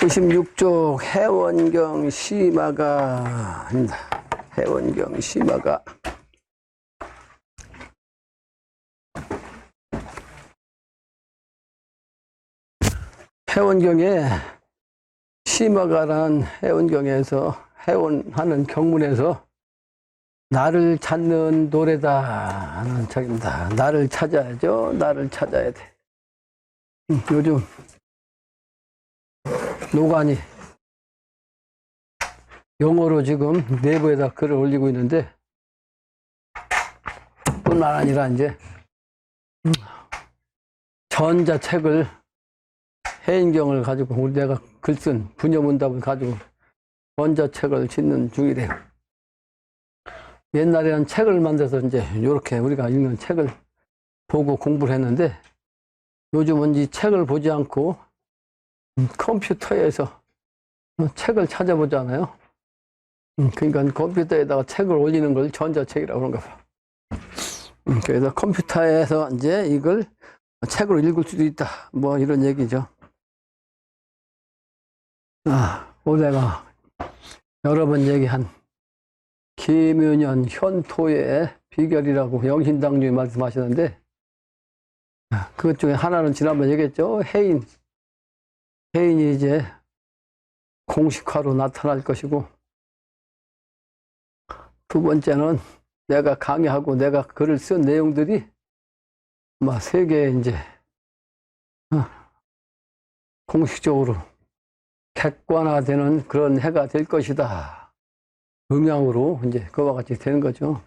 96쪽 해원경 시마가 입니다. 해원경 시마가. 해원경에 시마가란 해원경에서 해원하는 경문에서 나를 찾는 노래다 하는 책입니다. 나를 찾아야죠. 나를 찾아야 돼. 요즘 노관이 영어로 지금 내부에다 글을 올리고 있는데, 뿐만 아니라 이제 전자책을 해인경을 가지고 우리 내가 글 쓴 분여문답을 가지고 전자책을 짓는 중이래요. 옛날에는 책을 만들어서 이제 이렇게 우리가 읽는 책을 보고 공부를 했는데, 요즘은 이 책을 보지 않고 컴퓨터에서 책을 찾아보잖아요. 그러니까 컴퓨터에다가 책을 올리는 걸 전자책이라고 그런가 봐. 그래서 컴퓨터에서 이제 이걸 책으로 읽을 수도 있다, 뭐 이런 얘기죠. 내가 여러 번 얘기한 김윤현 현토의 비결이라고 영신당님이 말씀하시는데, 그것 중에 하나는 지난번 얘기했죠. 해인이 이제 공식화로 나타날 것이고, 두 번째는 내가 강의하고 내가 글을 쓴 내용들이 아마 세계에 이제 공식적으로 객관화되는 그런 해가 될 것이다. 음양으로 이제 그와 같이 되는 거죠.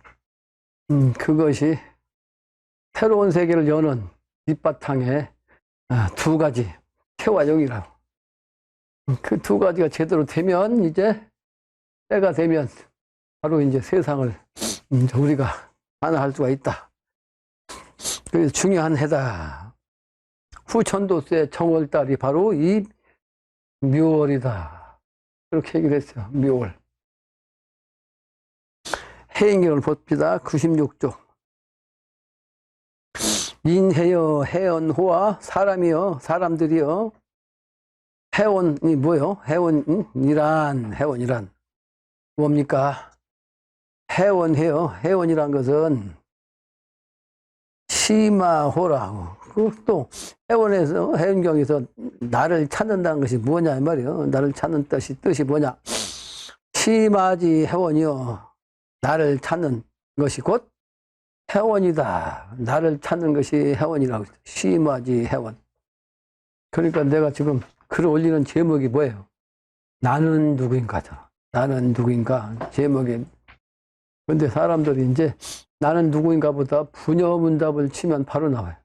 그것이 새로운 세계를 여는 밑바탕에 두 가지 태와 영이라고. 그 두 가지가 제대로 되면, 이제 때가 되면 바로 이제 세상을 우리가 하나할 수가 있다. 그래서 중요한 해다. 후천도세 정월달이 바로 이 묘월이다. 그렇게 얘기를 했어요. 묘월. 해인경을 봅시다. 96쪽. 인해여 해언호와 사람이여 사람들이여. 해원이 뭐요? 해원이란 뭡니까? 해원해요. 해원이란 것은 시마호라고. 또 해원에서 해원경에서 나를 찾는다는 것이 뭐냐 이 말이에요. 나를 찾는 뜻이 뭐냐? 시마지 해원이요. 나를 찾는 것이 곧 해원이다. 나를 찾는 것이 해원이라고. 시마지 해원. 그러니까 내가 지금 글을 올리는 제목이 뭐예요? 나는 누구인가잖아. 나는 누구인가 제목이. 근데 사람들이 이제 나는 누구인가 보다 분여문답을 치면 바로 나와요.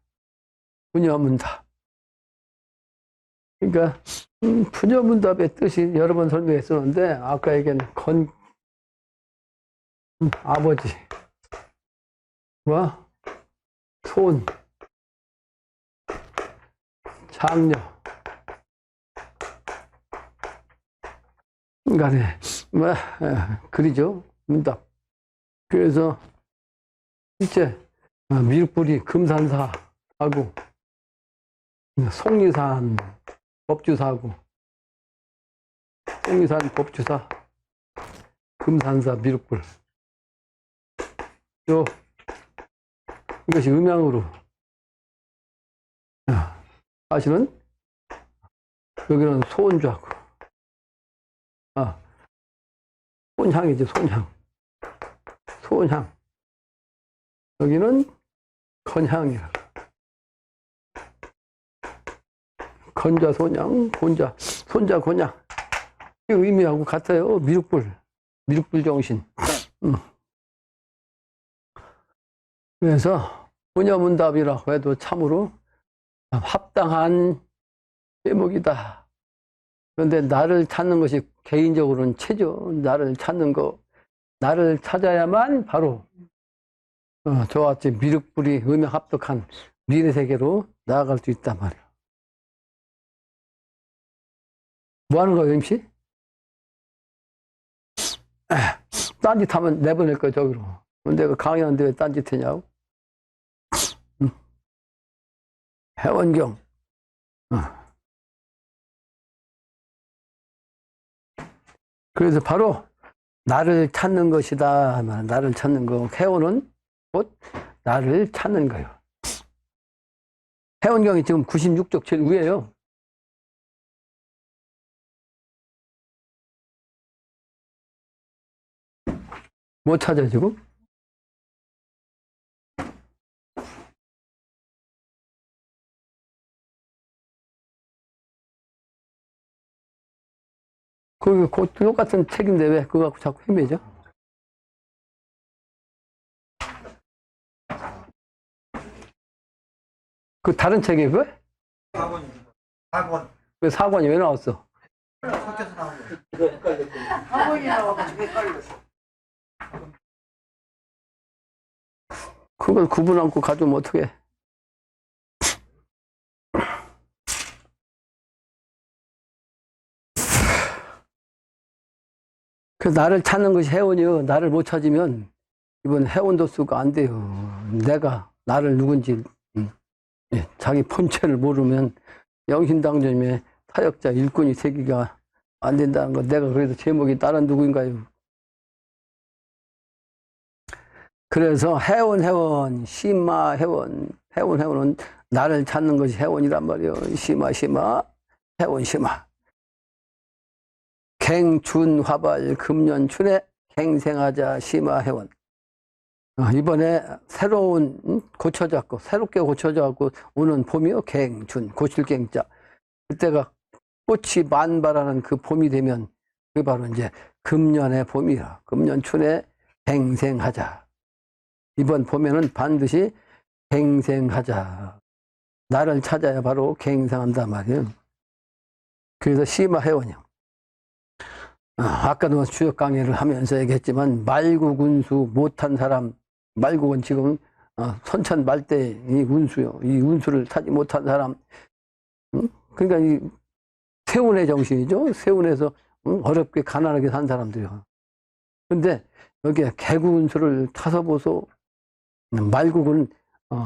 분여문답. 그러니까 분여문답의 뜻이 여러 번 설명했었는데, 아까 얘기한 아버지와 손, 장녀 간에 글이죠. 문답. 그래서 실제 미륵불이 금산사하고 속리산 법주사하고, 속리산 법주사, 금산사 미륵불, 이것이 음양으로 사실은 여기는 소원주하고, 손향이지, 손향. 여기는 건향이라고. 건자 손향, 손자 곤향. 이 의미하고 같아요. 미륵불 정신. 그래서 분여문답이라고 해도 참으로 합당한 제목이다. 그런데 나를 찾는 것이 개인적으로는 최죠. 나를 찾는 거. 나를 찾아야만 바로 저와 같이 미륵불이 음양합독한 미래세계로 나아갈 수 있단 말이에요. 뭐 하는 거예요, 임씨? 딴짓하면 내보낼 거야, 저기로. 내가 강의하는데 왜 딴짓하냐고? 해원경. 그래서 바로 나를 찾는 것이다. 나를 찾는 거. 해오는 곧 나를 찾는 거예요. 해원경이 지금 96쪽 제일 위에요. 뭐 찾아, 지금? 그 똑같은 책인데 왜 그거 갖고 자꾸 헤매죠? 그 다른 책이에요, 그거? 4권, 4권. 왜 4권이 왜 나왔어? 섞여서 나온 거. 이거 헷갈렸고. 4권이 나와가지고 헷갈렸어. 그걸 구분 않고 가져오면 어떡해? 그래서 나를 찾는 것이 해원이요. 나를 못 찾으면 이번 해원도 쓰고 안 돼요. 내가 나를 누군지 자기 본체를 모르면 영신당념의 타역자 일꾼이 되기가 안 된다는 거. 내가 그래도 제목이 다른 누구인가요? 그래서 해원, 시마 해원은 나를 찾는 것이 해원이란 말이에요. 시마, 해원, 시마. 갱춘, 화발, 금년, 춘에 갱생하자, 시마, 해원. 이번에 새롭게 고쳐져갖고 오는 봄이요. 갱춘, 고칠 갱자. 그때가 꽃이 만발하는 그 봄이 되면 그게 바로 이제 금년의 봄이야. 금년 춘에 갱생하자. 이번 봄에는 반드시 갱생하자. 나를 찾아야 바로 갱생한단 말이에요. 그래서 시마 해원이요. 아까도 주역 강의를 하면서 얘기했지만 말구군수 못한 사람, 말국은 지금 선천말대 이 운수요. 이 운수를 타지 못한 사람. 그러니까 이 세운의 정신이죠. 세운에서 어렵게 가난하게 산 사람들이요. 근데 여기에 개구운수를 타서 보소. 말국은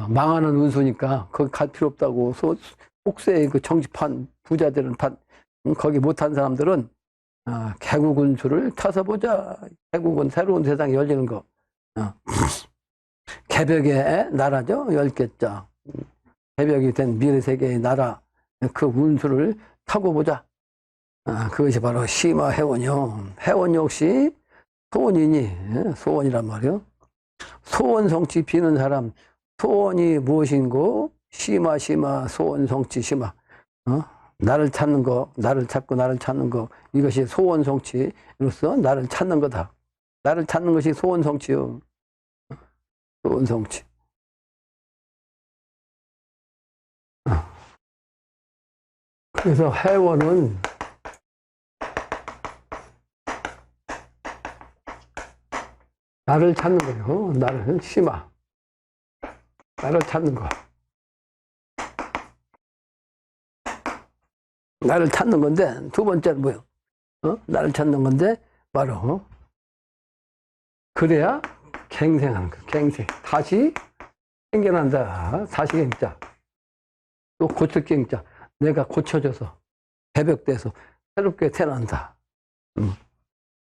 망하는 운수니까 거기 갈 필요 없다고. 혹세의 그 정치판 부자들은 다 거기 못한 사람들은 개구운수를 타서 보자. 개국은 새로운 세상이 열리는 거. 개벽의 나라죠. 10개자. 개벽이 된 미래세계의 나라. 그 운수를 타고 보자. 그것이 바로 시마 해원이요. 해원 역시 소원이니, 소원이란 말이요. 소원 성취 비는 사람, 소원이 무엇인고? 시마, 소원 성취, 시마. 나를 찾는 거, 나를 찾는 거, 이것이 소원 성취로서 나를 찾는 거다. 나를 찾는 것이 소원 성취요. 소원 성취. 그래서 해원은 나를 찾는 거예요. 나를 심화. 나를 찾는 거. 나를 찾는 건데 두 번째는 뭐예요? 나를 찾는 건데 바로 그래야 갱생하는 거. 갱생. 다시 생겨난다. 다시 갱자. 또 고칠 갱자. 내가 고쳐져서 개벽돼서 새롭게 태어난다.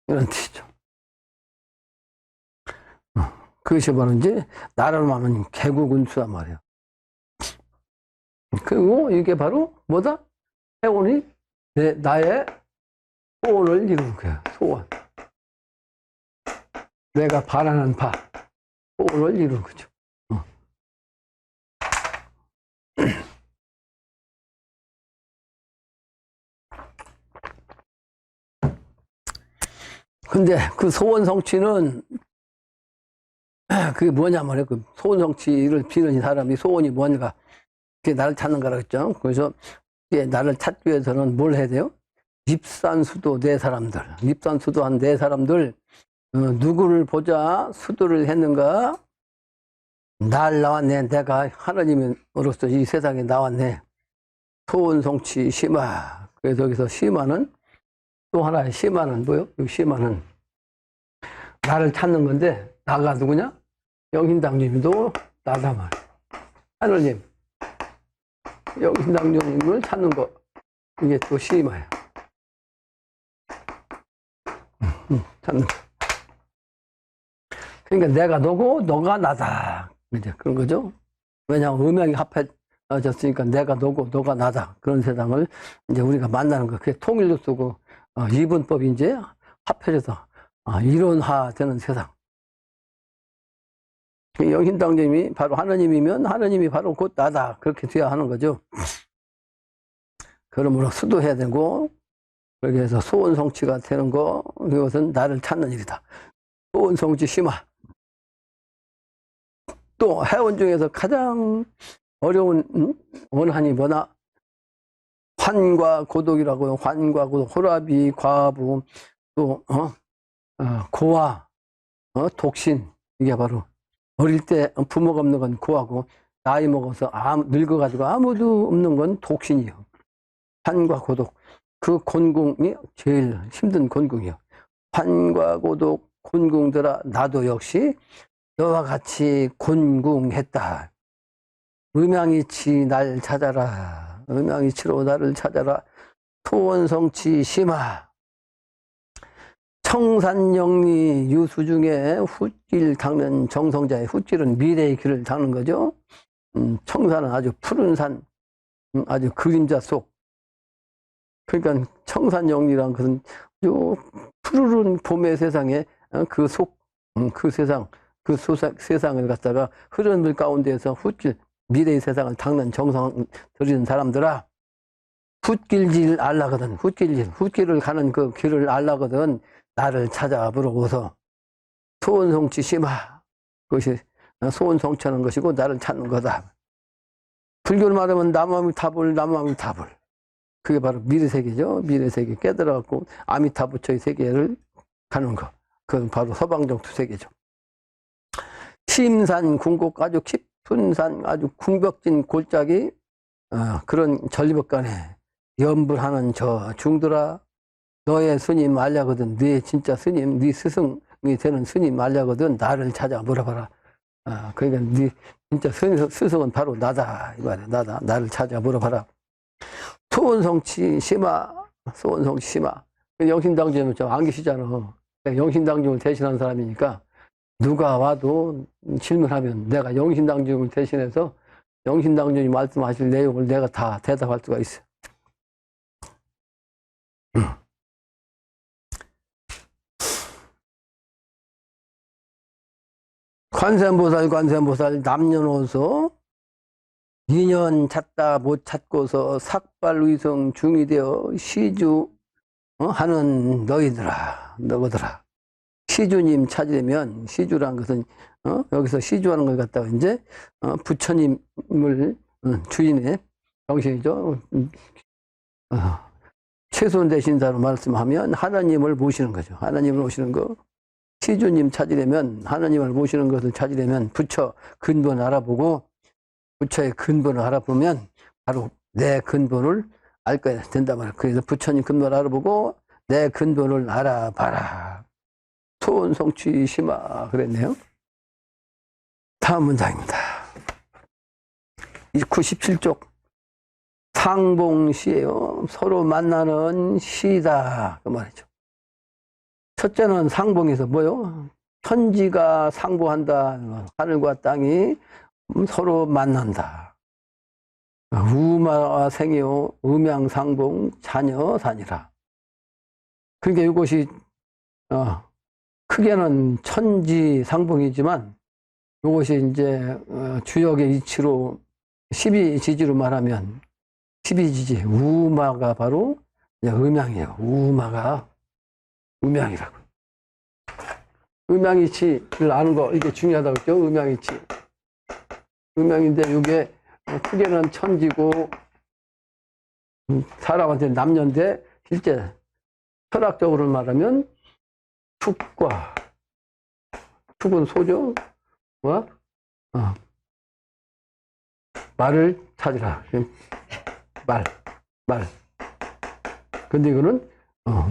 이런 뜻이죠. 그것이 바로 이제 나를 말하는 개국운수란 말이에요. 그리고 이게 바로 뭐다? 해원이 나의 소원을 이루는 거야. 소원. 내가 바라는 바, 소원을 이루는 거죠. 근데 그 소원 성취는 그게 뭐냐 말이에요. 그 소원 성취를 비는 이 사람이 소원이 뭔가 그게 나를 찾는 거라 했죠. 그래서 그게 나를 찾기 위해서는 뭘 해야 돼요? 입산수도 네 사람들, 입산수도한 네 사람들 누구를 보자 수도를 했는가? 날 나왔네. 내가 하나님으로서 이 세상에 나왔네. 소원 성취 심화. 그래서 여기서 심화는 또 하나의 심화는 뭐요? 이 심화는 나를 찾는 건데 나가 누구냐? 영신당님도 나다 말. 하늘님, 영신당님을 찾는 거 이게 또 심화야. 찾는 거. 그러니까 내가 너고 너가 나다. 이제 그런 거죠. 왜냐하면 음양이 합해졌으니까 내가 너고 너가 나다. 그런 세상을 이제 우리가 만나는 거. 그게 통일도 쓰고 이분법이 이제 합해져서 이론화되는 세상. 영신당님이 바로 하느님이면 하느님이 바로 곧 나다. 그렇게 돼야 하는 거죠. 그러므로 수도해야 되고 그렇게 해서 소원성취가 되는 거, 그것은 나를 찾는 일이다. 소원성취 심화. 또 해원 중에서 가장 어려운 원한이 뭐나? 환과 고독이라고요. 환과 고독, 호라비, 과부, 또 고아, 독신. 이게 바로 어릴 때 부모가 없는 건 고아고, 나이 먹어서 늙어가지고 아무도 없는 건 독신이요. 환과 고독. 그 곤궁이 제일 힘든 곤궁이요. 환과 고독, 곤궁들아 나도 역시 너와 같이 곤궁했다. 음양이치 날 찾아라. 음양이치로 나를 찾아라. 토원성치 심화. 청산영리 유수 중에 훗길 닦는 정성자의 훗길은 미래의 길을 닦는 거죠. 청산은 아주 푸른 산, 아주 그림자 속. 그러니까 청산영리란 것은 아주 푸르른 봄의 세상에 그 속, 그 세상, 그 세상을 갖다가 흐르는 물 가운데에서 훗길, 미래의 세상을 닦는 정성 들이는 사람들아, 훗길질 알라거든. 훗길을 가는 그 길을 알라거든. 나를 찾아보러오서 소원성취 심화. 그것이 소원성취하는 것이고 나를 찾는 거다. 불교를 말하면 남아미타불. 그게 바로 미래세계죠. 미래세계 깨달아갖고 아미타부처의 세계를 가는 거. 그건 바로 서방정투 세계죠. 심산 궁곡, 아주 깊은 산, 아주 궁벽진 골짜기, 그런 전리법간에 염불하는 저 중들아, 너의 스님 알려거든. 네 진짜 스님, 네 스승이 되는 스님 알려거든. 나를 찾아 물어봐라. 그러니까 네 진짜 스승은 바로 나다. 이 말이야. 나다. 나를 찾아 물어봐라. 소원성취 심화. 소원성취 심화. 영신당주는 좀 안 계시잖아. 영신당주를 대신하는 사람이니까 누가 와도 질문하면 내가 영신당주를 대신해서 영신당주님 말씀하실 내용을 내가 다 대답할 수가 있어. 관세음보살 남녀노소 인연 찾다 못 찾고서 삭발의성 중이 되어 시주 하는 너희들아. 시주님 찾으려면, 시주란 것은 여기서 시주하는 걸 갖다가 이제 부처님을 주인의 정신이죠. 최소한 대신사로 말씀하면 하나님을 모시는 거죠. 하나님을 모시는 거. 시주님 찾으려면, 하나님을 모시는 것을 찾으려면 부처 근본 알아보고, 부처의 근본을 알아보면 바로 내 근본을 알 거야 된단 말이야. 그래서 부처님 근본을 알아보고 내 근본을 알아봐라. 소원성취 심화 그랬네요. 다음 문장입니다. 97쪽. 상봉시예요. 서로 만나는 시다 그 말이죠. 첫째는 상봉에서 뭐요? 천지가 상보한다. 하늘과 땅이 서로 만난다. 우마와 생이요 음양상봉 자녀산이라. 그러니까 이것이 크게는 천지상봉이지만 이것이 이제 주역의 이치로 12지지로 말하면 12지지 우마가 바로 음양이에요. 우마가 음양이라고. 음양이치를 아는 거 이게 중요하다고 했죠. 음양이치. 음양인데 이게 크게는 천지고 사람한테 남녀인데 실제 철학적으로 말하면 축은 소죠. 말을 찾으라. 말. 근데 이거는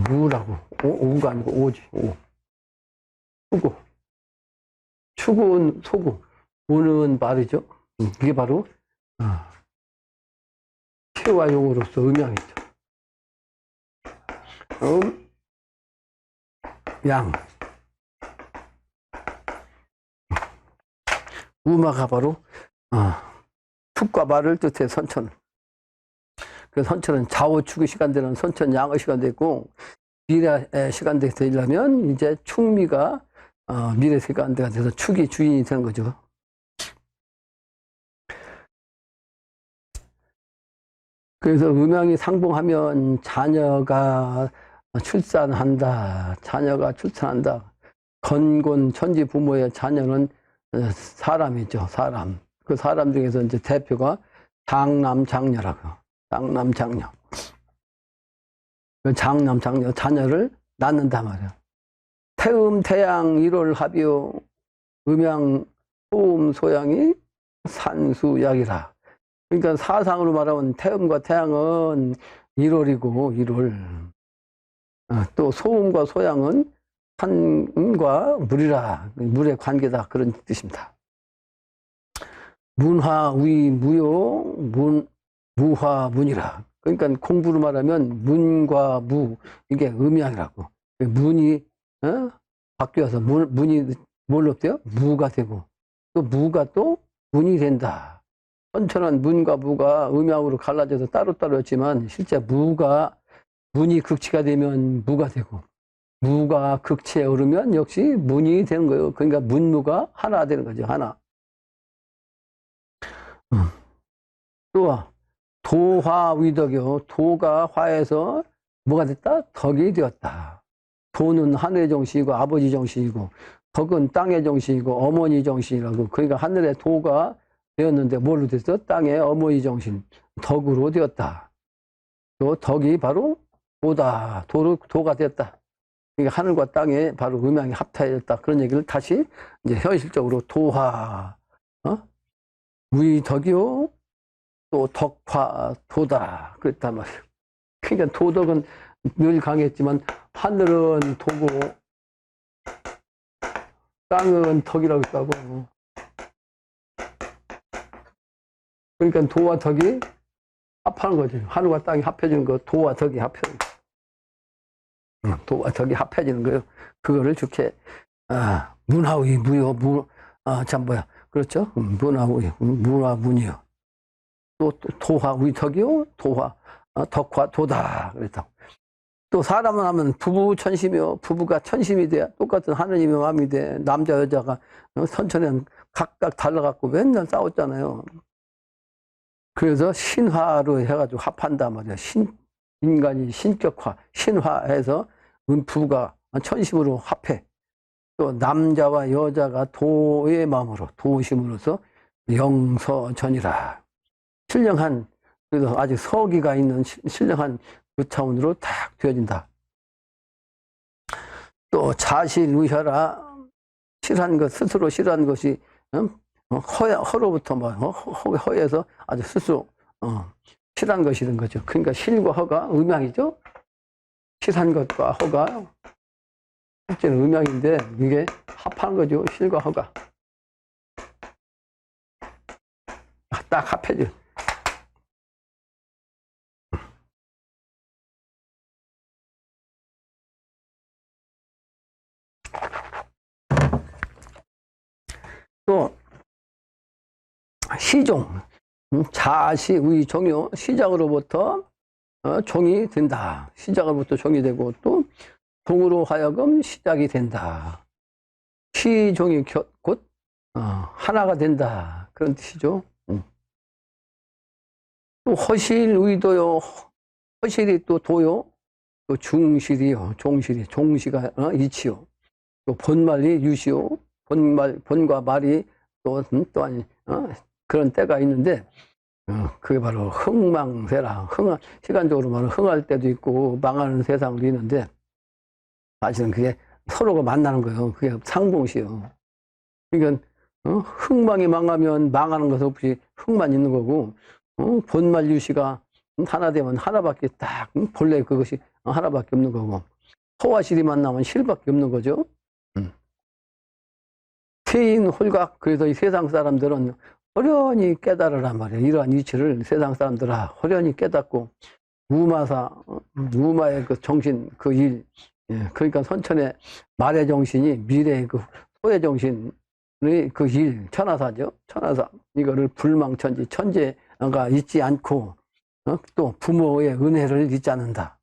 무라고. 오가 아니고 오지. 오. 수고. 축은 소고. 오는 말이죠. 그게 바로 체화용으로서 음양이죠. 양. 우마가 바로 툭과 말을 뜻해 선천. 그 선천은 좌우축의 시간대는 선천 양의 시간대 있고 미래 시간대에 되려면 이제 축미가 미래 시간대가 돼서 축이 주인이 되는 거죠. 그래서 음양이 상봉하면 자녀가 출산한다. 자녀가 출산한다. 건곤 천지 부모의 자녀는 사람이죠. 사람. 그 사람 중에서 이제 대표가 장남 장녀라고. 장남 장녀. 그 장남 장녀 자녀를 낳는다 말이야. 태음 태양 일월 합이요. 음양 소음 소양이 산수약이라. 그러니까 사상으로 말하면 태음과 태양은 1월이고 1월. 또 소음과 소양은 산과 물이라. 물의 관계다. 그런 뜻입니다. 문화 위 무요 무화 문이라. 그러니까 공부로 말하면 문과 무 이게 음양이라고. 문이 바뀌어서 문이 뭘로 돼요? 무가 되고 또 무가 또 문이 된다. 선천은 문과 무가 음양으로 갈라져서 따로따로였지만 실제 문이 극치가 되면 무가 되고 무가 극치에 오르면 역시 문이 되는 거예요. 그러니까 문무가 하나 되는 거죠. 하나. 또 도화위덕이요. 도가 화에서 뭐가 됐다? 덕이 되었다. 도는 하늘의 정신이고 아버지 정신이고 덕은 땅의 정신이고 어머니 정신이라고. 그러니까 하늘의 도가 되었는데 뭘로 됐어? 땅의 어머니 정신 덕으로 되었다. 또 덕이 바로 도다. 도가 되었다. 그러니까 하늘과 땅에 바로 음양이 합타해졌다. 그런 얘기를 다시 이제 현실적으로 도화 위덕이요. 또 덕화 도다. 그랬단 말이에요. 그러니까 도덕은 늘 강했지만 하늘은 도고 땅은 덕이라고 했다고. 그러니까 도와 덕이 합하는 거지. 하늘과 땅이 합해지는 거. 도와 덕이 합해지는 거. 도와 덕이 합해지는 거예요. 그거를 좋게 문화의 무요 그렇죠? 문화의 무와 문이요. 또 도화 위덕이요. 도화 덕화 도다. 그랬다고. 또 사람을 하면 부부 천심이요. 부부가 천심이 돼야 똑같은 하느님의 마음이 돼. 남자 여자가 선천에는 각각 달라갖고 맨날 싸웠잖아요. 그래서 신화로 해가지고 합한단 말이야. 인간이 신격화, 신화해서 부부가 천심으로 합해. 또 남자와 여자가 도의 마음으로, 도심으로서 영서전이라. 신령한, 그래서 아직 서기가 있는 신령한 그 차원으로 딱 되어진다. 또 자실의혈아, 싫어한 것, 스스로 싫어한 것이 허로부터 허에서 아주 스스로 싫어한 것이 된 거죠. 그러니까 실과 허가 음양이죠. 싫어한 것과 허가 실제는 음양인데 이게 합하는 거죠. 실과 허가 딱 합해져. 또 시종, 자시의 종요, 시작으로부터 종이 된다. 시작으로부터 종이 되고 또 종으로 하여금 시작이 된다. 시종이 곧 하나가 된다. 그런 뜻이죠. 또 허실의도요. 허실이 또 도요. 또 중실이요. 종실이. 종시가 이치요. 또 본말이 유시요. 본과 말이 또한 그런 때가 있는데 그게 바로 흥망세라. 시간적으로 말하면 흥할 때도 있고 망하는 세상도 있는데 사실은 그게 서로가 만나는 거예요. 그게 상봉시요. 그러니까 흥망이 망하면 망하는 것 없이 흥만 있는 거고 본말 유시가 하나 되면 하나밖에 딱 본래 그것이 하나밖에 없는 거고 허와 실이 만나면 실밖에 없는 거죠. 세인 홀각. 그래서 이 세상 사람들은 호련히 깨달으란 말이에요. 이러한 이치를 세상 사람들아 호련히 깨닫고 무마의 그 정신, 그 일, 그러니까 선천의 말의 정신이 미래의 그 소의 정신을 그 일, 천하사죠. 천하사. 이거를 불망천지, 천재가 잊지 않고, 또 부모의 은혜를 잊지 않는다.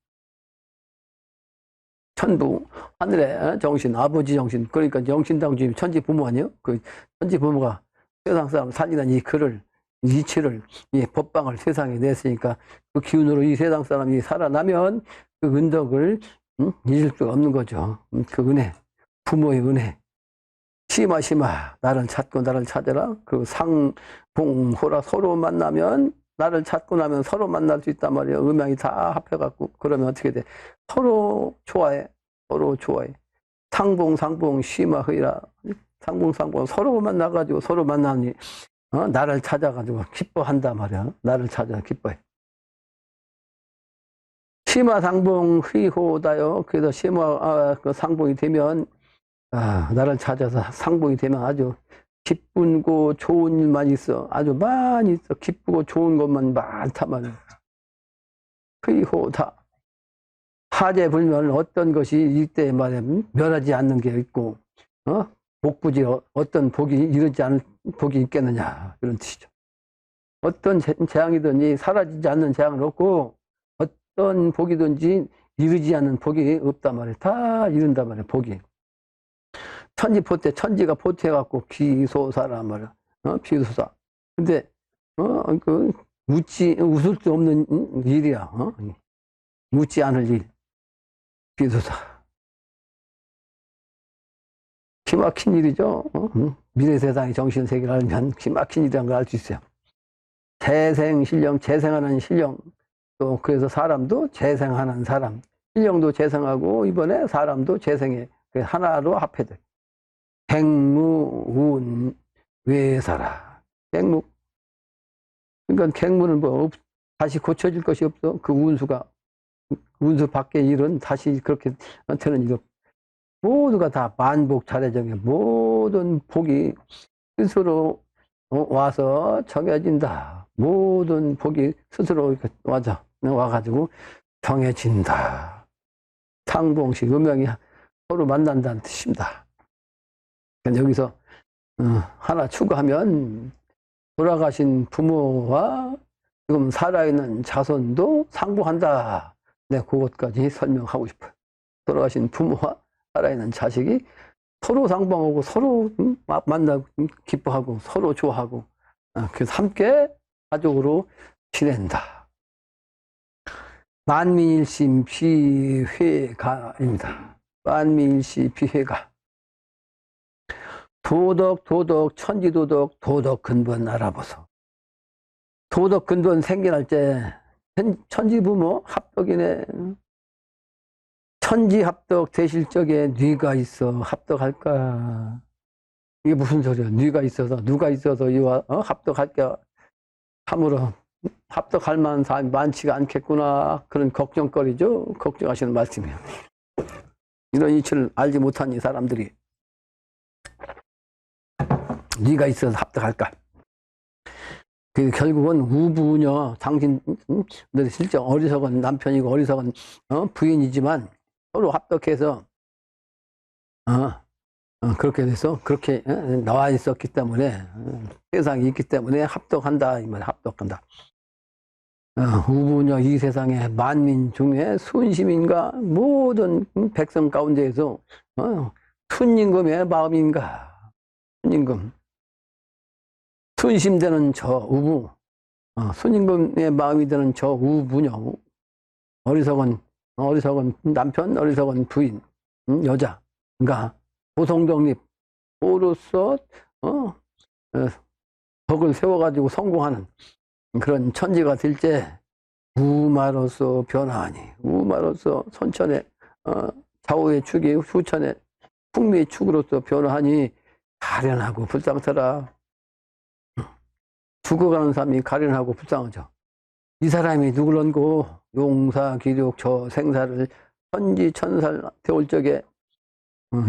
천부, 하늘의 정신, 아버지 정신, 그러니까 영신당주님 천지 부모 아니에요? 그 천지 부모가 세상 사람 살리는 이 글을, 이치를, 이 법방을 세상에 냈으니까 그 기운으로 이 세상 사람이 살아나면 그 은덕을 잊을 수가 없는 거죠. 그 은혜, 부모의 은혜. 시마, 나를 찾고 나를 찾아라. 그 상봉호라 서로 만나면 나를 찾고 나면 서로 만날 수 있단 말이에요. 음양이 다 합해갖고. 그러면 어떻게 돼? 서로 좋아해. 서로 좋아해. 상봉, 시마흐이라. 상봉, 서로 만나가지고 서로 만나니, 나를 찾아가지고 기뻐한단 말이야. 나를 찾아 기뻐해. 시마, 상봉, 휘호다요. 그래서 그 상봉이 되면, 나를 찾아서 상봉이 되면 아주 기쁘고 좋은 일만 있어. 아주 많이 있어. 기쁘고 좋은 것만 많단 말이야. 휘호다. 하재불면 어떤 것이 이때 말에 멸하지 않는 게 있고, 복부지 어떤 복이 이르지 않을 복이 있겠느냐. 이런 뜻이죠. 어떤 재앙이든지 사라지지 않는 재앙은 없고, 어떤 복이든지 이르지 않는 복이 없단 말이에요. 다 이룬단 말이에요, 복이. 천지포태, 천지가 포태해갖고 비소사란 말이야. 비소사. 근데, 웃을 수 없는 일이야. 웃지 않을 일. 비소사. 기막힌 일이죠. 미래 세상의 정신 세계를 알면 기막힌 일이라는 걸 알 수 있어요. 재생, 신령, 재생하는 신령. 또, 그래서 사람도 재생하는 사람. 신령도 재생하고, 이번에 사람도 재생해. 하나로 합해돼. 갱무운 외사라. 갱무. 그러니까 갱무는 다시 고쳐질 것이 없어. 그 운수 밖의 일은 다시 그렇게 되는 일 없어. 모두가 다 만복 자례정에 모든 복이 스스로 와서 정해진다. 모든 복이 스스로 와가지고 정해진다. 상봉식 음양이 서로 만난다는 뜻입니다. 여기서 하나 추가하면 돌아가신 부모와 지금 살아있는 자손도 상봉한다. 네, 그것까지 설명하고 싶어요. 돌아가신 부모와 살아있는 자식이 서로 상봉하고 서로 만나고 기뻐하고 서로 좋아하고 그래서 함께 가족으로 지낸다. 만민일심 비회가입니다. 만민일시 비회가. 도덕, 천지도덕, 도덕 근본 알아보소. 도덕 근본 생겨날 때 천지부모 합덕이네. 천지합덕 되실 적에 뇌가 있어. 합덕할까? 이게 무슨 소리야? 뇌가 있어서 누가 있어서 이와 합덕할까? 참으로 합덕할 만한 사람이 많지가 않겠구나. 그런 걱정거리죠. 걱정하시는 말씀이에요. 이런 이치를 알지 못한 이 사람들이 네가 있어서 합덕할까? 그 결국은 우부녀, 당신들이 실제 어리석은 남편이고 어리석은 부인이지만 서로 합덕해서 그렇게 돼서 그렇게 나와 있었기 때문에 세상이 있기 때문에 합덕한다 이 말. 합덕한다. 우부녀 이 세상에 만민 중에 순시민과 모든 백성 가운데에서 순임금의 마음인가. 순임금. 순심되는 저 우부, 순임금의 마음이 되는 저 우부녀, 어리석은 남편, 어리석은 부인, 여자가 보성정립, 오로서 덕을 세워가지고 성공하는 그런 천지가 될 때 우마로서 변화하니, 우마로서 선천의 좌우의 축이 후천의 풍미의 축으로서 변화하니 가련하고 불쌍하더라. 죽어가는 사람이 가련하고 불쌍하죠. 이 사람이 누굴런고 용사 기력 저 생사를 천지 천살 태울 적에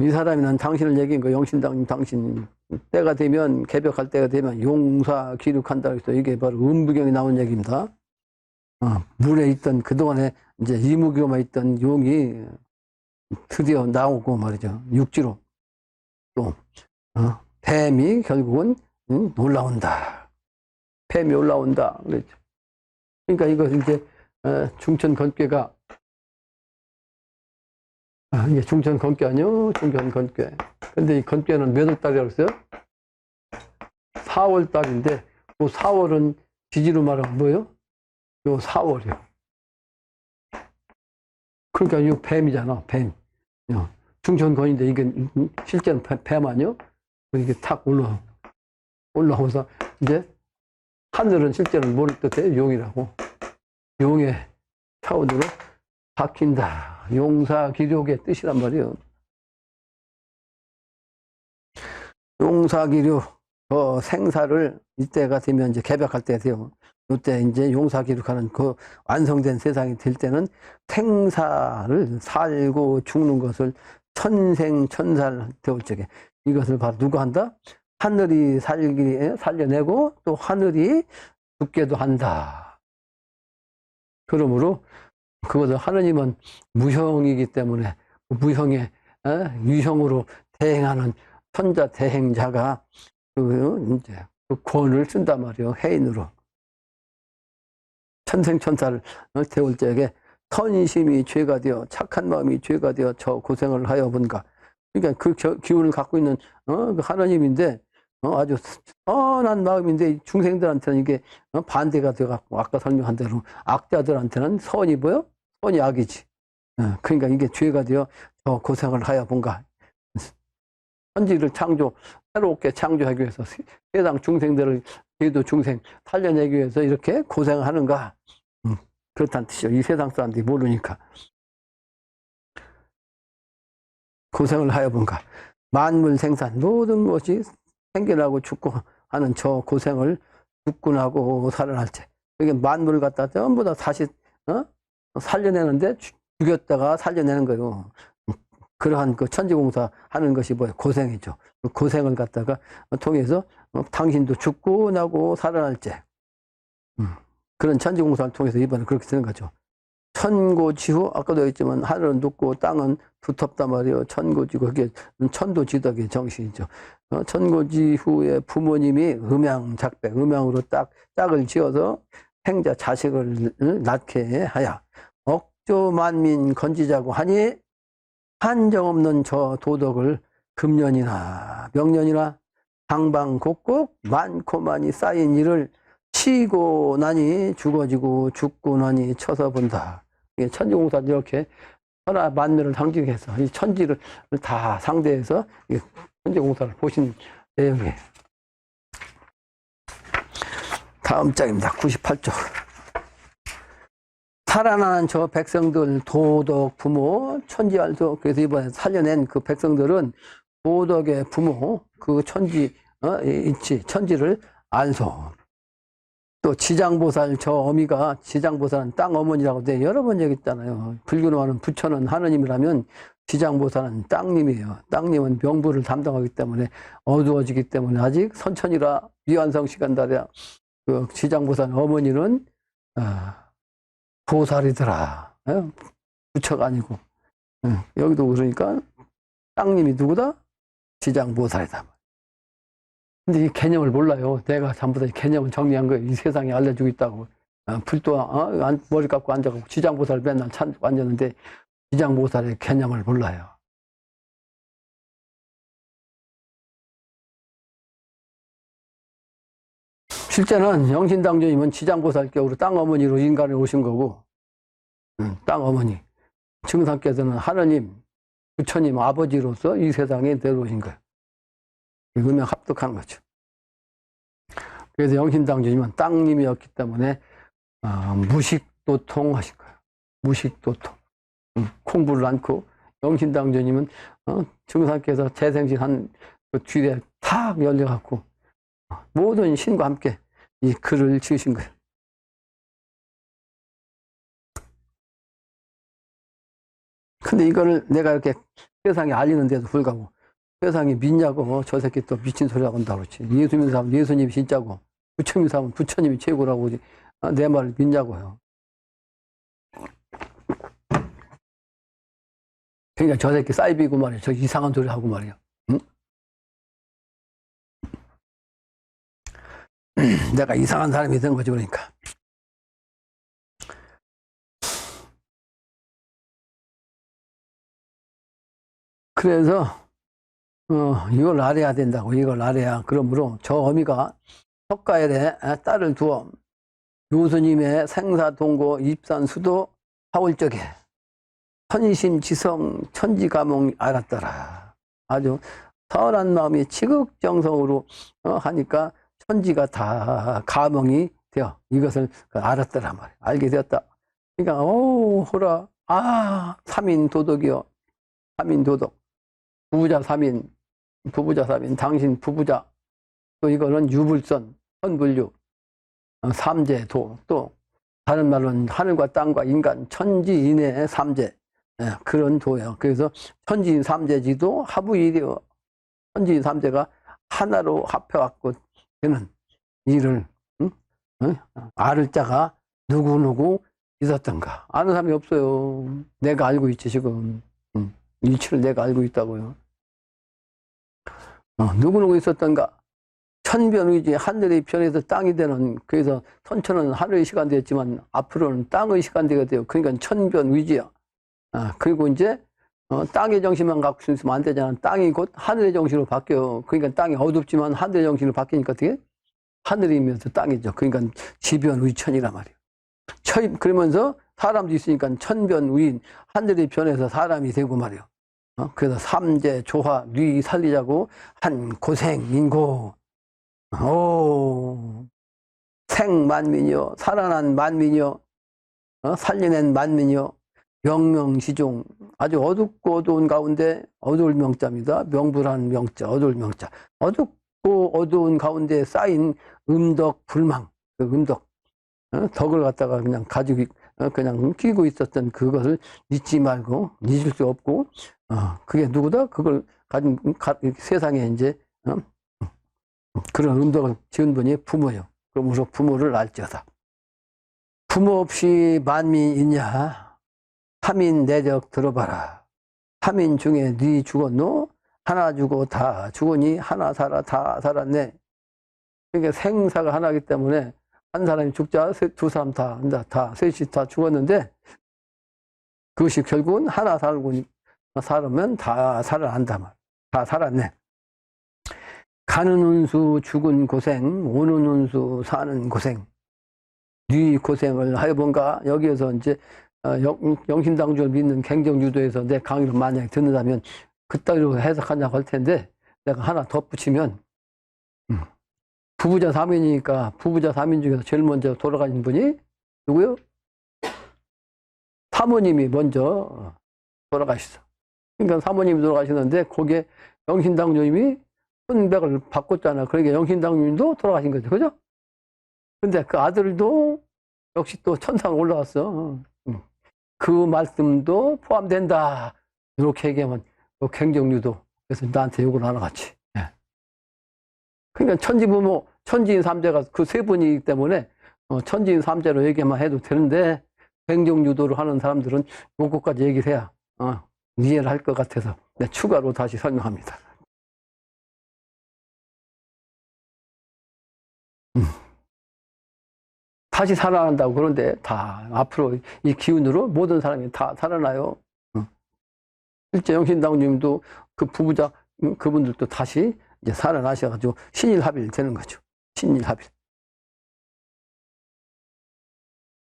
이 사람이 난 당신을 얘기한 거 영신당 당신 때가 되면 개벽할 때가 되면 용사 기륙한다 해서 이게 바로 음부경에 나온 얘기입니다. 물에 있던 그동안에 이제 이무교만 있던 용이 드디어 나오고 말이죠. 육지로 또 뱀이 결국은 올라온다. 뱀이 올라온다. 그랬죠. 그러니까 이거 이제 중천 건괴가 이게 중천 건괴 아니요? 중천 건괴. 근데 이 건괴는 몇 월 달이라고 했어요? 4월 달인데 그 4월은 지지로 말하면 뭐예요? 요 4월이요. 그러니까 이거 뱀이잖아, 뱀. 중천건인데 이게 실제는 뱀 아니요? 이게 탁 올라오면서 이제 하늘은 실제는 뭘 뜻해요? 용이라고. 용의 차원으로 바뀐다. 용사기력의 뜻이란 말이에요. 용사기력, 생사를 이때가 되면 이제 개벽할 때 돼요. 이때 이제 용사기력하는 그 완성된 세상이 될 때는 생사를 살고 죽는 것을 천생천사를 되올 적에 이것을 바로 누가 한다? 하늘이 살려내고 또 하늘이 죽게도 한다. 그러므로 그것을 하느님은 무형이기 때문에 무형의 유형으로 대행하는 천자 대행자가 이제 그 권을 쓴단 말이에요. 해인으로. 천생천사를 태울 적에 선심이 죄가 되어 착한 마음이 죄가 되어 저 고생을 하여 본가. 그러니까 그 기운을 갖고 있는 그 하나님인데 아주 선한 마음인데 중생들한테는 이게 반대가 돼갖고 아까 설명한 대로 악자들한테는 선이 뭐요? 선이 악이지. 그러니까 이게 죄가 되어 저 고생을 하여 본가. 천지를 새롭게 창조하기 위해서 세상 중생들을 제도 중생 살려내기 위해서 이렇게 고생을 하는가. 그렇다는 뜻이죠. 이 세상 사람들이 모르니까. 고생을 하여 본가. 만물 생산 모든 것이 생겨나고 죽고 하는 저 고생을 죽고 살아날 때 이게 만물을 갖다 전부 다 다시 살려내는데 죽였다가 살려내는 거예요. 그러한 그 천지공사 하는 것이 뭐예요? 고생이죠. 그 고생을 갖다가 통해서 당신도 죽고 나고 살아날 때 그런 천지공사를 통해서 이번에 그렇게 되는 거죠. 천고지후 아까도 했지만 하늘은 높고 땅은 두텁단 말이에요. 천고지후 그게 천도지덕의 정신이죠. 천고지후의 부모님이 음양작백 음양으로 짝을 지어서 생자 자식을 낳게 하여 억조 만민 건지자고 하니 한정없는 저 도덕을 금년이나 명년이나 방방곡곡 많고 많이 쌓인 일을 치고 나니 죽어지고 죽고 나니 쳐서 본다. 천지공사는 이렇게 천하 만면을 상징해서 이 천지를 다 상대해서 천지공사를 보신 내용이에요. 다음 장입니다. 98쪽. 살아나는 저 백성들 도덕 부모 천지알소. 그래서 이번에 살려낸 그 백성들은 도덕의 부모 그 천지 있지 천지를 알소. 또 지장보살 저 어미가 지장보살은 땅 어머니라고 돼 여러 번 얘기했잖아요. 불교로 하는 부처는 하느님이라면 지장보살은 땅님이에요. 땅님은 명부를 담당하기 때문에 어두워지기 때문에 아직 선천이라 미완성 시간달이야. 그 지장보살 어머니는 보살이더라. 부처가 아니고. 여기도 그러니까 땅님이 누구다? 지장보살이다. 근데 이 개념을 몰라요. 내가 전부 다 이 개념을 정리한 거예요. 이 세상에 알려주고 있다고. 불도 머리 깎고 앉아가고 지장보살 맨날 앉았는데 지장보살의 개념을 몰라요. 실제는 영신당조님은 지장보살 격으로 땅어머니로 인간에 오신 거고 땅어머니 증상께서는 하느님 부처님 아버지로서 이 세상에 내려오신 거예요. 음양 합독한 거죠. 그래서 영신당주님은 땅님이었기 때문에 무식도통 하신 거예요. 무식도통. 공부를 않고 영신당주님은 증상께서 재생신한 그 뒤에 탁 열려갖고 모든 신과 함께 이 글을 지으신 거예요. 근데 이거를 내가 이렇게 세상에 알리는데도 불구하고 세상이 믿냐고 저 새끼 또 미친 소리라고 한다고 그러지. 예수 믿는 사람은 예수님이 진짜고 부처 믿는 사람은 부처님이 최고라고 내 말을 믿냐고요. 그러니까 저 새끼 사이비고 말이야. 저 이상한 소리 하고 말이야. 응? 내가 이상한 사람이 된 거지, 그러니까. 그래서, 이걸 알아야 된다고, 이걸 알아야. 그러므로 저 어미가 석가엘에 딸을 두어 교수님의 생사동고 입산수도 하올 적에 천심지성 천지감흥 알았더라. 아주 선한 마음이 지극정성으로 하니까 천지가 다 감흥이 되어 이것을 알았더라 말이야. 알게 되었다. 그러니까 호라 삼인도덕이여. 삼인도덕. 부부자 삼인, 부부자 삼인, 당신 부부자. 또 이거는 유불선, 선불유, 삼재도. 또 다른 말로는 하늘과 땅과 인간, 천지인의 삼재. 그런 도예요. 그래서 천지인 삼재지도 하부일이요. 천지인 삼재가 하나로 합해갖고 되는 일을 알을 자가 누구누구 있었던가. 아는 사람이 없어요. 내가 알고 있지 지금. 일치를 내가 알고 있다고요. 누구누구 있었던가. 천변의지 하늘의 변해서 땅이 되는. 그래서 선천은 하늘의 시간대였지만 앞으로는 땅의 시간대가 돼요. 그러니까 천변의지야. 그리고 이제 땅의 정신만 갖고 있으면 안 되잖아. 땅이 곧 하늘의 정신으로 바뀌어요. 그러니까 땅이 어둡지만 하늘의 정신으로 바뀌니까 어떻게? 하늘이면서 땅이죠. 그러니까 지변의천이란 말이에요. 그러면서 사람도 있으니까 천변의인, 하늘이 변해서 사람이 되고 말이에요. 그래서 삼재, 조화, 뉘 살리자고 한 고생인고. 생만민이여, 살아난 만민이여, 살려낸 만민이여, 명명시종. 아주 어둡고 어두운 가운데 어두울 명자입니다. 명불한 명자, 어두울 명자. 어둡고 어두운 가운데 쌓인 음덕 불망. 그 음덕 덕을 갖다가 그냥 가지고 그냥 끼고 있었던 그것을 잊지 말고, 잊을 수 없고. 그게 누구다? 그걸 가진 세상에 이제 그런 음덕을 지은 분이 부모요. 그러므로 부모를 알지어다. 부모 없이 만민이 있냐? 삼인 내적 들어봐라. 삼인 중에 네 죽었노? 하나 죽어 다 죽으니 하나 살아 다 살았네. 그러니까 생사가 하나이기 때문에 한 사람이 죽자 두 사람 다 셋이 다 죽었는데, 그것이 결국은 하나 살으면 다 살아난다 말. 다 살았네. 가는 운수 죽은 고생, 오는 운수 사는 고생. 네 고생을 하여본가. 여기에서 이제 영신당주를 믿는 갱정유도에서 내 강의를 만약에 듣는다면 그따위로 해석하냐고 할 텐데, 내가 하나 덧붙이면, 부부자 3인이니까 부부자 3인 중에서 제일 먼저 돌아가신 분이 누구요? 사모님이 먼저 돌아가셨어. 그러니까 사모님이 돌아가시는데 거기에 영신당주님이 손백을 바꿨잖아. 그러니까 영신당주님도 돌아가신 거죠. 그죠? 근데 그 아들도 역시 또 천상 올라갔어. 그 말씀도 포함된다. 이렇게 얘기하면 갱정유도. 그래서 나한테 욕을 하나 같이. 그러니까 천지부모, 천지인 삼재가 그 세 분이기 때문에 천지인 삼재로 얘기만 해도 되는데, 갱정유도를 하는 사람들은 요거까지 얘기를 해야 이해를 할 것 같아서 추가로 다시 설명합니다. 다시 살아난다고. 그런데 다 앞으로 이 기운으로 모든 사람이 다 살아나요. 실제 영신당님도 그 부부자 그분들도 다시 이제 살아나셔가지고 신일합일 되는 거죠. 신일합일.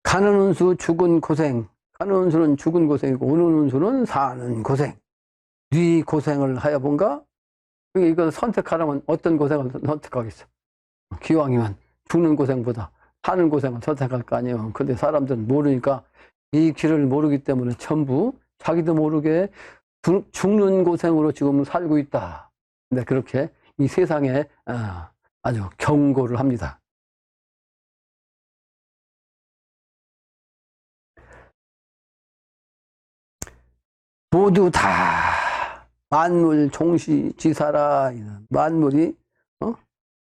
가는 운수 죽은 고생. 가는 운수는 죽은 고생이고 오는 운수는 사는 고생. 네 고생을 하여본가? 이거 선택하라면 어떤 고생을 선택하겠어? 기왕이면 죽는 고생보다 사는 고생을 선택할 거 아니에요. 근데 사람들은 모르니까, 이 길을 모르기 때문에 전부 자기도 모르게 죽는 고생으로 지금 살고 있다. 근데 그렇게 이 세상에 아주 경고를 합니다. 모두 다 만물 종시지사라. 만물이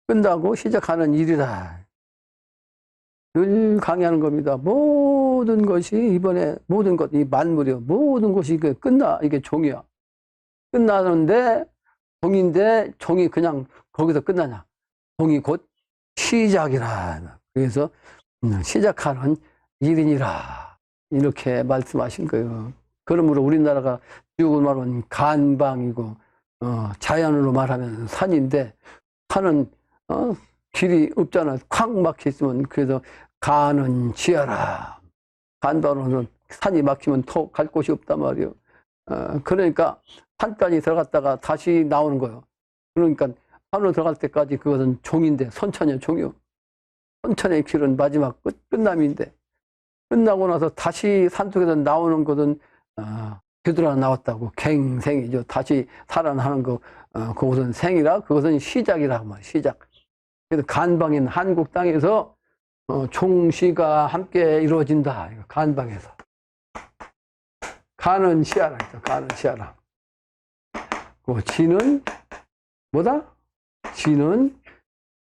끝나고 시작하는 일이라. 늘 강의하는 겁니다. 모든 것이 이번에 모든 것, 이 만물이요. 모든 것이 이게 이게 종이야. 끝나는데 종인데 종이 그냥 거기서 끝나냐. 종이 곧 시작이라. 그래서 시작하는 일이니라. 이렇게 말씀하신 거예요. 그러므로 우리나라가 지옥을 말하면 간방이고, 자연으로 말하면 산인데, 산은, 길이 없잖아. 콱 막혀 있으면, 그래서 간은 지하라. 간방으로는 산이 막히면 더 갈 곳이 없단 말이에요. 그러니까 산까지 들어갔다가 다시 나오는 거예요. 그러니까 산으로 들어갈 때까지 그것은 종인데, 선천의 종이요. 선천의 길은 마지막 끝남인데, 끝나고 나서 다시 산속에서 나오는 것은 되돌아 나왔다고 갱생이죠. 다시 살아나는 거, 그것은 생이라, 그것은 시작이라고 말이에요. 시작. 그래서 간방인 한국 땅에서 종시가 함께 이루어진다. 간방에서. 간은 시하라. 간은 시하라. 그 지는 뭐다? 지는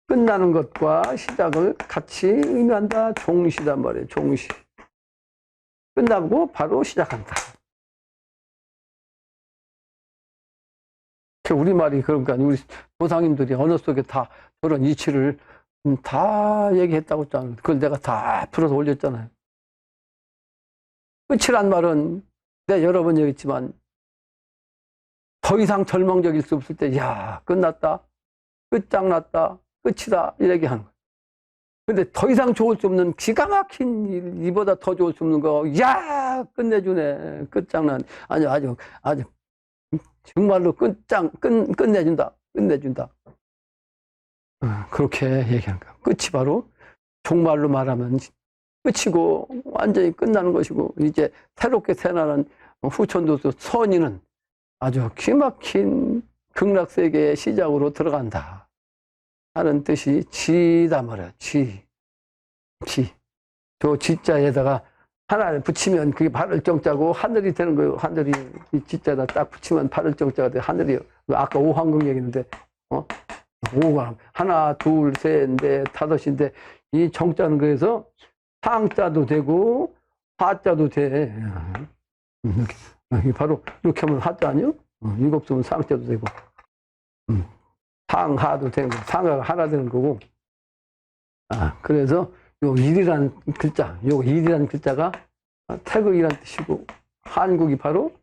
끝나는 것과 시작을 같이 의미한다. 종시단 말이에요. 종시. 끝나고 바로 시작한다. 우리말이 그러니까 우리 조상님들이 언어 속에 다 그런 이치를 다 얘기했다고 했잖아요. 그걸 내가 다 풀어서 올렸잖아요. 끝이란 말은 내가 여러 번 얘기했지만 더 이상 절망적일 수 없을 때, 야, 끝났다. 끝장났다. 끝이다. 이 얘기하는 거예요. 근데 더 이상 좋을 수 없는 기가 막힌 일, 이보다 더 좋을 수 없는 거, 야, 끝내주네. 끝장난. 아주 정말로 끝내준다. 끝내준다. 그렇게 얘기한 거야. 끝이 바로 종말로 말하면 끝이고 완전히 끝나는 것이고, 이제 새롭게 태어나는 후천도수 선인은 아주 기막힌 극락세계의 시작으로 들어간다 하는 뜻이 지다 말이야. 지. 저 지자에다가 하나를 붙이면 그게 발을 정자고 하늘이 되는 거예요. 하늘이 이 지자에다 딱 붙이면 발을 정자가 돼. 하늘이요. 아까 오황금 얘기했는데, 오가 하나, 둘, 셋, 넷, 다섯인데 이 정자는 그래서 상자도 되고 하자도 돼. 이렇게 바로 이렇게 하면 하자 아니요? 일곱 수면 상자도 되고, 상하도 되고, 상하가 하나 되는 거고. 그래서 요 일이라는 글자, 요 일이라는 글자가 태극이라는 뜻이고, 한국이 바로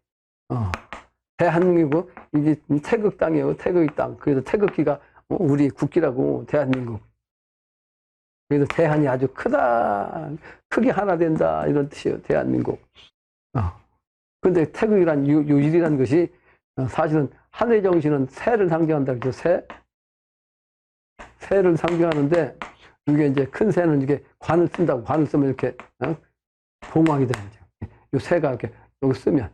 대한민국이고, 이게 태극 땅이에요. 태극의 땅. 그래서 태극기가 우리 국기라고, 대한민국. 그래서 대한이 아주 크게 하나 된다 이런 뜻이에요. 대한민국. 근데 태극이란 요 일이라는 것이 사실은 하늘의 정신은 새를 상징한다 그죠. 새를 상징하는데, 이게 이제 큰 새는 이게 관을 쓴다고. 관을 쓰면 이렇게 봉황이 되는 거죠. 요 새가 이렇게 여기 쓰면,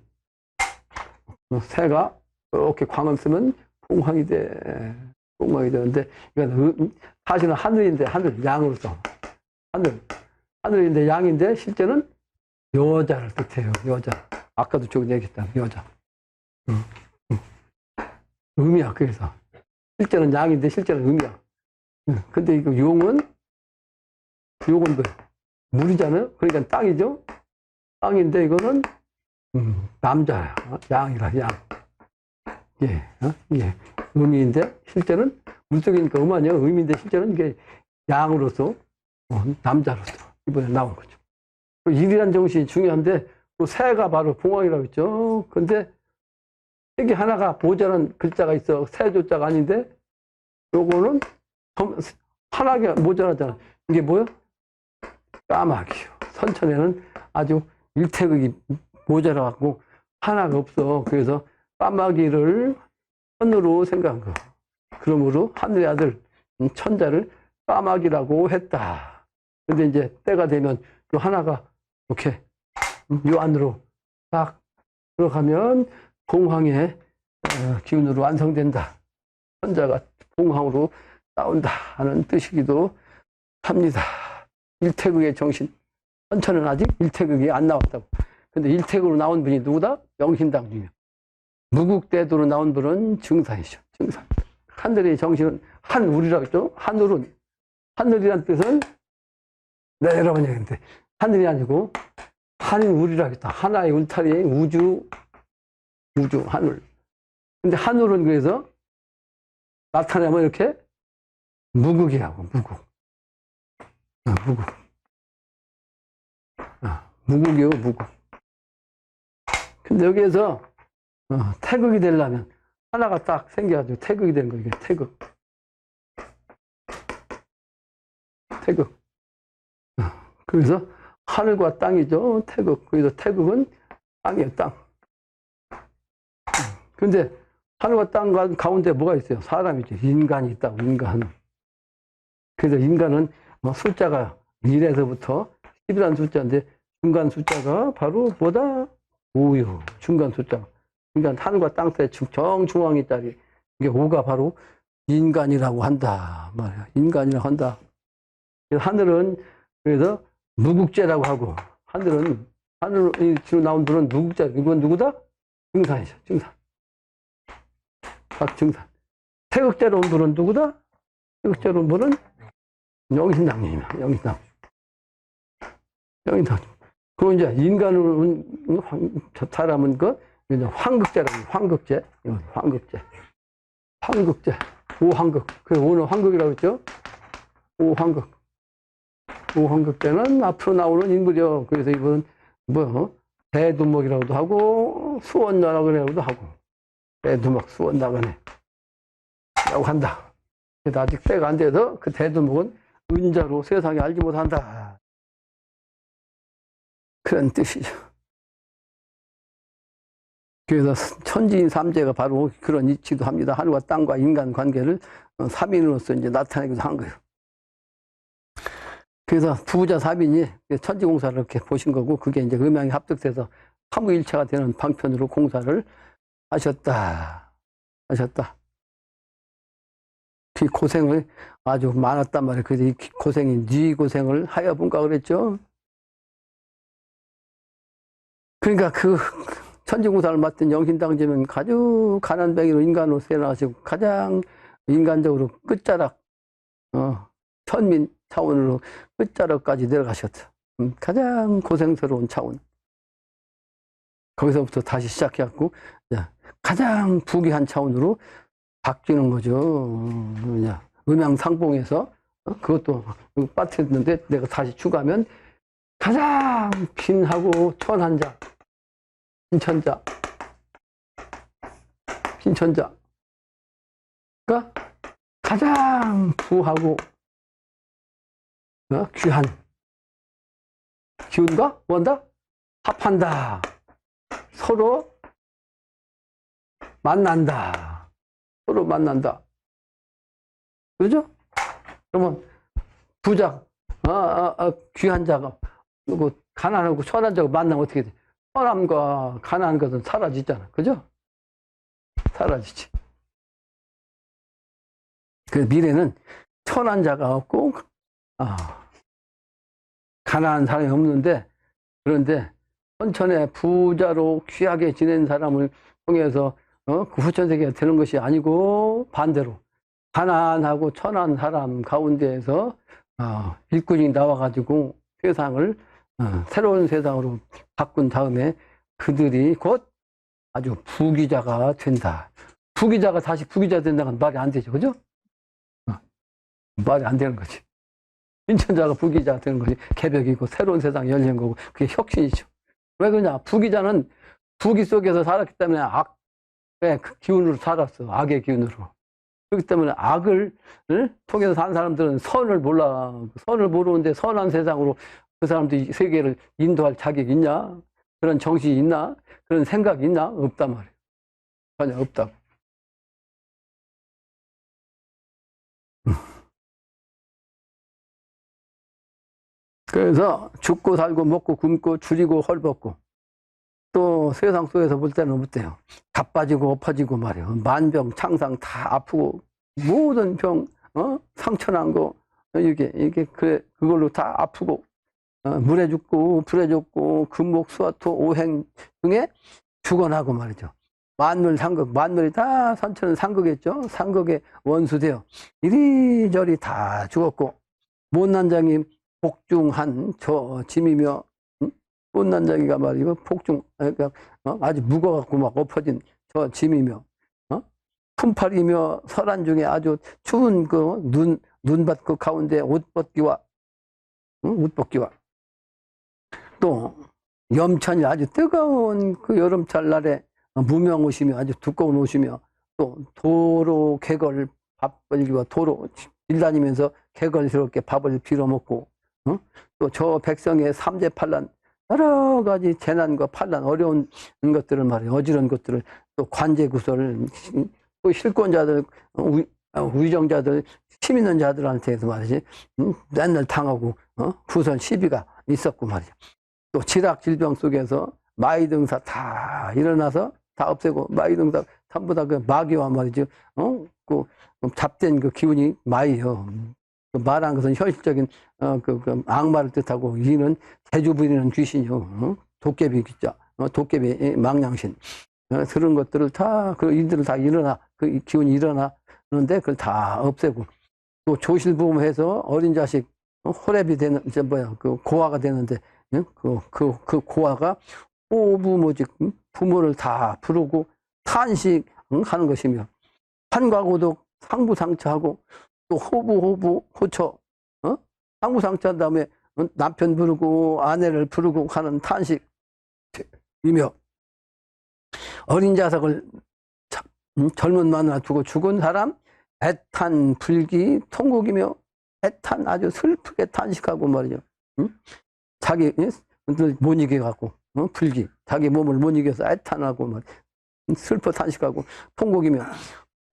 새가 이렇게 광을 쓰면 봉황이 되는데, 이건 사실은 하늘인데, 하늘 양으로서 하늘인데 양인데 실제는 여자를 뜻해요. 여자. 아까도 저기 얘기했잖아. 여자. 음이야. 그래서 실제는 양인데 실제는 음이야. 근데 이거 용은 뭐 물이잖아요. 그러니까 땅이죠. 땅인데 이거는 남자야. 양이라 양. 예, 예. 음인데 실제는 물속이니까 음 아니야. 음인데 실제는 이게 양으로서 남자로서 이번에 나온 거죠. 일이란 정신이 중요한데, 그 새가 바로 봉황이라고 했죠. 근데 여기 하나가 보자는 글자가 있어. 새조자가 아닌데, 요거는 하나가 모자라잖아. 이게 뭐야? 까마귀요. 선천에는 아주 일태극이 모자라갖고 하나가 없어. 그래서 까마귀를 선으로 생각한 거. 그러므로 하늘의 아들 천자를 까마귀라고 했다. 근데 이제 때가 되면 요 하나가 이렇게 요 안으로 딱 들어가면 봉황의 기운으로 완성된다. 천자가 봉황으로 나온다 하는 뜻이기도 합니다. 일태극의 정신. 선천은 아직 일태극이 안 나왔다고. 근데 일태극으로 나온 분이 누구다? 영신당중이요. 무국대도로 나온 분은 증산이죠. 증산. 하늘의 정신은 한울이라고 했죠. 하늘이란 뜻은 내가 여러 번 얘기했는데, 하늘이 아니고 한울이라고 했다. 하나의 울타리의 우주, 하늘. 근데 하늘은 그래서 나타내면 이렇게 무국이라고, 무국. 무국. 무국이요, 무국. 근데 여기에서 태극이 되려면 하나가 딱 생겨가지고 태극이 되는 거예요. 이게 태극. 태극. 그래서 하늘과 땅이죠. 태극. 그래서 태극은 땅이에요, 땅. 근데 하늘과 땅 가운데 뭐가 있어요? 사람이죠. 인간이 있다고, 인간. 그래서 인간은 숫자가 1에서부터 10이라는 숫자인데 중간 숫자가 바로 뭐다? 5요. 중간 숫자. 그러니까 하늘과 땅 사이 정중앙이 있다리. 이게 5가 바로 인간이라고 한다. 말이야. 인간이라고 한다. 하늘은 그래서 무국제라고 하고, 하늘은, 지금 나온 분은 무국제. 이건 누구다? 증산이죠. 증산. 박증산. 태극제로 온 분은 누구다? 태극제로 온 분은 영신당님이야. 영신당. 영신당. 그리고 이제 인간으로 온 사람은 황극제라고 해요. 황극제. 황극제. 황극제. 오황극. 그래서 오는 황극이라고 했죠? 오황극. 오황극제는 앞으로 나오는 인물이요. 그래서 이분은 대두목이라고도 하고, 수원나라고도 하고, 대두목, 수원나가네. 라고 한다. 그래서 아직 때가 안 돼서 그 대두목은 은자로 세상에 알지 못한다. 그런 뜻이죠. 그래서 천지인 삼재가 바로 그런 이치도 합니다. 하늘과 땅과 인간 관계를 삼인으로서 이제 나타내기도 한 거예요. 그래서 부자 삼인이 천지공사를 이렇게 보신 거고, 그게 이제 음양이 합득돼서 삼위일체가 되는 방편으로 공사를 하셨다. 그 고생을 아주 많았단 말이에요. 그래서 이 고생이 네 고생을 하여본가 그랬죠. 그러니까 그 천지공사를 맡은 영신당제는 아주 가난뱅이로 인간으로 태어나시고 가장 인간적으로 끝자락, 천민 차원으로 끝자락까지 내려가셨죠. 가장 고생스러운 차원. 거기서부터 다시 시작해갖고 가장 부귀한 차원으로 바뀌는 거죠. 음양상봉에서 그것도 빠뜨렸는데 내가 다시 추가하면 가장 빈하고 천한 자, 빈천자가 가장 부하고 귀한 기운과 뭔다? 합한다. 서로 만난다. 그죠? 그러면 부자, 귀한 자가 가난하고 천한 자가 만나면 어떻게 돼? 천함과 가난한 것은 사라지잖아. 그죠? 사라지지. 그 미래는 천한 자가 없고, 가난한 사람이 없는데, 그런데 천천에 부자로 귀하게 지낸 사람을 통해서 그 후천세계가 되는 것이 아니고 반대로 가난하고 천한 사람 가운데에서 일꾼이 나와가지고 세상을 새로운 세상으로 바꾼 다음에 그들이 곧 아주 부귀자가 된다. 부귀자가 다시 부귀자 된다는 건 말이 안 되죠. 그죠? 말이 안 되는 거지. 인천자가 부귀자가 되는 것이 개벽이고 새로운 세상이 열린 거고 그게 혁신이죠. 왜 그러냐? 부귀자는 부귀 속에서 살았기 때문에 악의 그 기운으로 살았어. 악의 기운으로. 그렇기 때문에 악을 통해서 사는 사람들은 선을 몰라. 선을 모르는데 선한 세상으로 그 사람들이 세계를 인도할 자격이 있냐? 그런 정신이 있나? 그런 생각이 있나? 없단 말이에요. 전혀 없다고. 그래서 죽고 살고 먹고 굶고 줄이고 헐벗고 또 세상 속에서 볼 때는 어때요? 가빠지고 엎어지고 말이에요. 만병, 창상 다 아프고 모든 병, 상처난 거 이게 그걸로 다 아프고 물에 죽고 불에 죽고 금목 수화토 오행 중에 죽어나고 말이죠. 만물 상극, 만물이 다 선천은 상극이었죠. 상극의 원수되어 이리저리 다 죽었고 못난 장이 복중한 저 짐이며 못난 자기가 말이고 복중 그러니까 아주 무거워갖고 막 엎어진 저 짐이며 품팔이며 설한 중에 아주 추운 그 눈밭 그 가운데 옷 벗기와 웃벗기와 또 염천이 아주 뜨거운 그 여름철 날에 무명 옷이며 아주 두꺼운 옷이며 또 도로 개걸 밥벌기와 도로 일다니면서 개걸스럽게 밥을 빌어먹고 또 저 백성의 삼재팔란 여러 가지 재난과 판란 어려운 것들을 말이에요. 어지러운 것들을 또 관제구설을 또 실권자들 위정자들 힘 있는 자들한테서 말이지 맨날 당하고 구설 시비가 있었고 말이죠. 또 지락 질병 속에서 마이등사 다 일어나서 다 없애고 마이등사 전부 다 그 마귀와 말이죠. 그 잡된 그 기운이 마이요. 그 말한 것은 현실적인 그 악마를 뜻하고 이는 재주 부리는 귀신이요. 도깨비 기자, 도깨비 망냥신. 그런 것들을 다 그 이들을 다 일어나 그 기운이 일어나는데 그걸 다 없애고 또 조실부음해서 어린 자식 호랩이 되는 이제 뭐야 그 고아가 되는데 그 고아가 호부모직 부모를 다 부르고 탄식하는 것이며 한과고독 상부상처하고 또 호부 호처 상부상처한 다음에 남편 부르고 아내를 부르고 하는 탄식이며 어린 자석을 젊은 마누라 두고 죽은 사람 애탄 불기 통곡이며 애탄 아주 슬프게 탄식하고 말이죠. 자기 못 이겨갖고 불기 자기 몸을 못 이겨서 애탄하고 말 슬퍼 탄식하고 통곡이며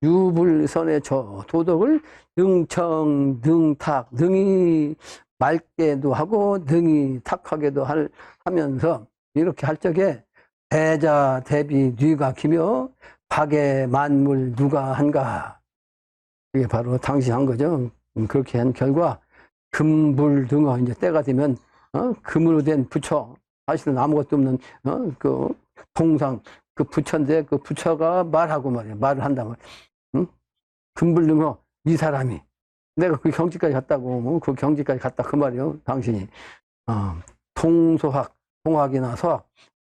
유불선의 저 도덕을 능청 능탁 능이 맑게도 하고 능이 탁하게도 하면서 이렇게 할 적에 대자 대비 뉘가 기며 박의 만물 누가 한가 그게 바로 당시 한 거죠. 그렇게 한 결과 금불 등어 이제 때가 되면 금으로 된 부처 사실은 아무것도 없는 그 동상 그 부처인데 그 부처가 말하고 말이야 말을 한다면 금불 등어 이 사람이 내가 그 경지까지 갔다고 그 경지까지 갔다 그 말이요 당신이 통소학 동학이나 서학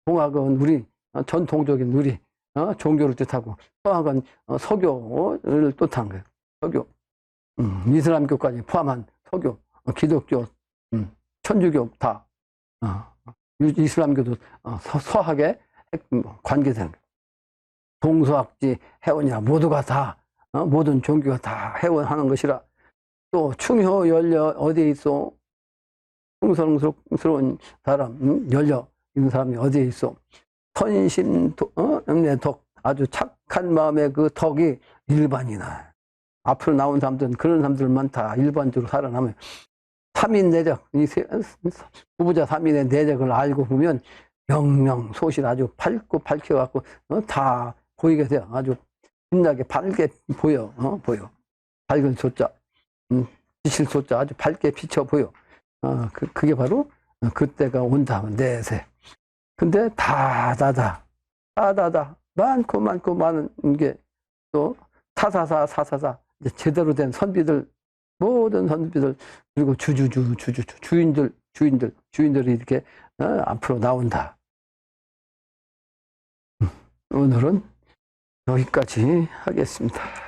동학은 우리 전통적인 우리 종교를 뜻하고 서학은 서교를 뜻한 거예요. 서교 이슬람교까지 포함한 서교 기독교 천주교 다 이슬람교도 서학에 관계된 거예요. 동서학지 해원이라 모두가 다 모든 종교가 다 해원하는 것이라 또 충효 연려 어디에 있어 충성스러운 사람 연려 있는 사람이 어디에 있어 선심 덕 아주 착한 마음의 그 덕이 일반이나 앞으로 나온 사람들은 그런 사람들만 다 일반적으로 살아나면 삼인내적 이 부부자 삼인의 내적을 알고 보면 명명소실 아주 밝고 밝혀갖고 다 보이게 돼요. 아주 빛나게 밝게 보여 보여 밝은 소자 비칠 소자 아주 밝게 비쳐 보여. 그게 바로 그때가 온다 내세. 근데 다다다 많고 많은 게 또 사사사 이제 제대로 된 선비들 모든 선비들 그리고 주인들이 이렇게 앞으로 나온다. 오늘은 여기까지 하겠습니다.